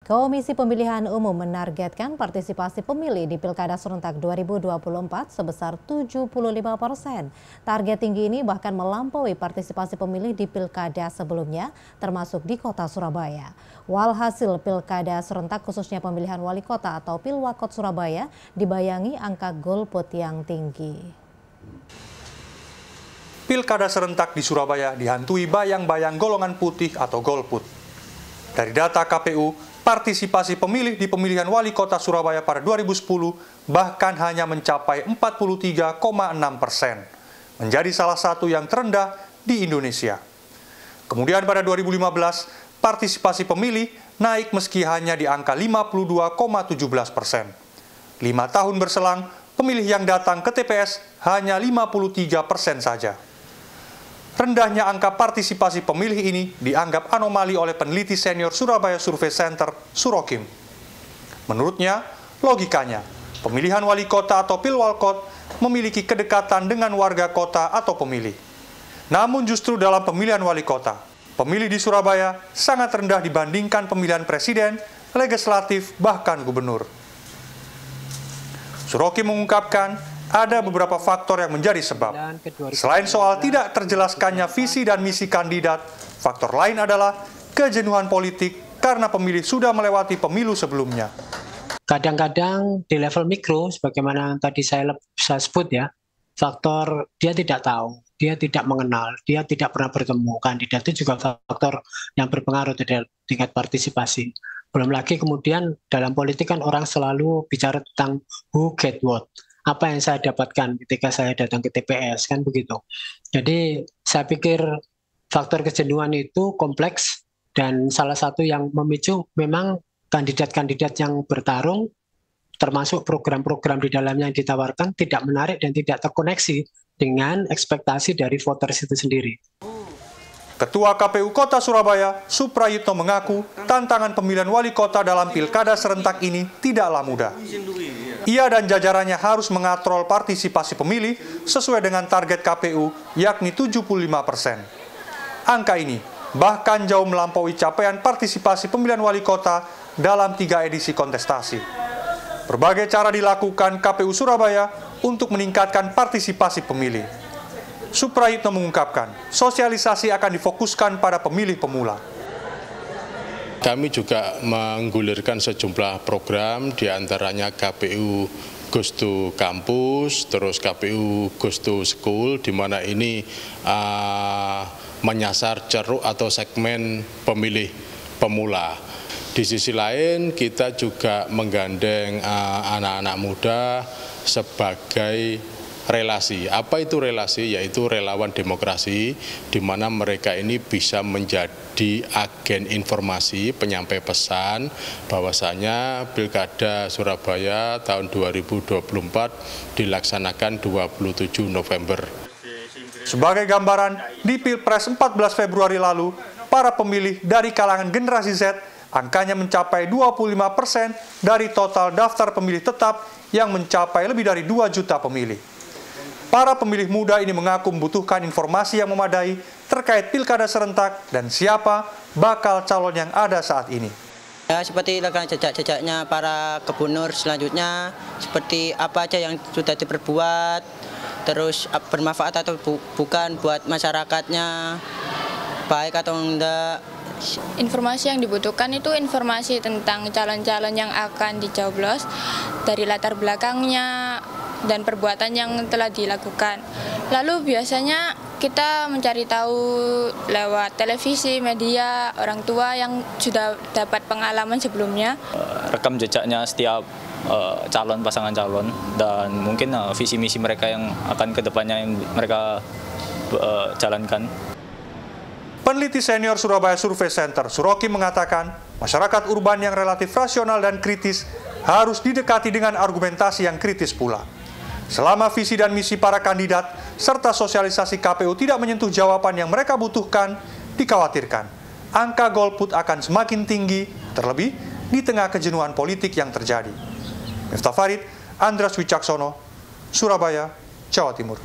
Komisi Pemilihan Umum menargetkan partisipasi pemilih di Pilkada Serentak 2024 sebesar 75%. Target tinggi ini bahkan melampaui partisipasi pemilih di Pilkada sebelumnya, termasuk di Kota Surabaya. Walhasil Pilkada Serentak khususnya pemilihan wali kota atau Pilwakot Surabaya dibayangi angka golput yang tinggi. Pilkada serentak di Surabaya dihantui bayang-bayang golongan putih atau golput. Dari data KPU, partisipasi pemilih di pemilihan wali kota Surabaya pada 2010 bahkan hanya mencapai 43,6%, menjadi salah satu yang terendah di Indonesia. Kemudian pada 2015, partisipasi pemilih naik meski hanya di angka 52,17%. 5 tahun berselang, pemilih yang datang ke TPS hanya 53% saja. Rendahnya angka partisipasi pemilih ini dianggap anomali oleh peneliti senior Surabaya Survey Center, Surokim. Menurutnya, logikanya, pemilihan wali kota atau pilwalkot memiliki kedekatan dengan warga kota atau pemilih. Namun justru dalam pemilihan wali kota, pemilih di Surabaya sangat rendah dibandingkan pemilihan presiden, legislatif, bahkan gubernur. Surokim mengungkapkan, ada beberapa faktor yang menjadi sebab. Selain soal tidak terjelaskannya visi dan misi kandidat, faktor lain adalah kejenuhan politik karena pemilih sudah melewati pemilu sebelumnya. Kadang-kadang di level mikro, sebagaimana tadi saya sebut ya, faktor dia tidak tahu, dia tidak mengenal, dia tidak pernah bertemu kandidat, itu juga faktor yang berpengaruh terhadap tingkat partisipasi. Belum lagi kemudian dalam politik kan orang selalu bicara tentang who get what. Apa yang saya dapatkan ketika saya datang ke TPS, kan begitu. Jadi saya pikir faktor kejenuhan itu kompleks dan salah satu yang memicu memang kandidat-kandidat yang bertarung, termasuk program-program di dalamnya yang ditawarkan tidak menarik dan tidak terkoneksi dengan ekspektasi dari voters itu sendiri. Ketua KPU Kota Surabaya, Suprayitno mengaku tantangan pemilihan wali kota dalam pilkada serentak ini tidaklah mudah. Ia dan jajarannya harus mengatrol partisipasi pemilih sesuai dengan target KPU, yakni 75%. Angka ini bahkan jauh melampaui capaian partisipasi pemilihan wali kota dalam 3 edisi kontestasi. Berbagai cara dilakukan KPU Surabaya untuk meningkatkan partisipasi pemilih. Suprayitno mengungkapkan, sosialisasi akan difokuskan pada pemilih pemula. Kami juga menggulirkan sejumlah program, diantaranya KPU Goes to Campus, terus KPU Goes to School, di mana ini menyasar ceruk atau segmen pemilih pemula. Di sisi lain, kita juga menggandeng anak-anak muda sebagai relasi. Apa itu relasi? Yaitu relawan demokrasi, di mana mereka ini bisa menjadi agen informasi, penyampai pesan bahwasanya Pilkada Surabaya tahun 2024 dilaksanakan 27 November. Sebagai gambaran, di Pilpres 14 Februari lalu, para pemilih dari kalangan generasi Z angkanya mencapai 25% dari total daftar pemilih tetap yang mencapai lebih dari 2 juta pemilih. Para pemilih muda ini mengaku membutuhkan informasi yang memadai terkait pilkada serentak dan siapa bakal calon yang ada saat ini. Ya, seperti rekam jejak-jejaknya para gubernur selanjutnya, seperti apa aja yang sudah diperbuat, terus bermanfaat atau bukan buat masyarakatnya, baik atau enggak. Informasi yang dibutuhkan itu informasi tentang calon-calon yang akan dicoblos, dari latar belakangnya, dan perbuatan yang telah dilakukan. Lalu biasanya kita mencari tahu lewat televisi, media, orang tua yang sudah dapat pengalaman sebelumnya. Rekam jejaknya setiap calon, pasangan calon, dan mungkin visi misi mereka yang akan kedepannya yang mereka jalankan. Peneliti senior Surabaya Survey Center, Surokim mengatakan, masyarakat urban yang relatif rasional dan kritis harus didekati dengan argumentasi yang kritis pula. Selama visi dan misi para kandidat serta sosialisasi KPU tidak menyentuh jawaban yang mereka butuhkan, dikhawatirkan angka golput akan semakin tinggi, terlebih di tengah kejenuhan politik yang terjadi. Miftah Farid, Andras Wicaksono, Surabaya, Jawa Timur.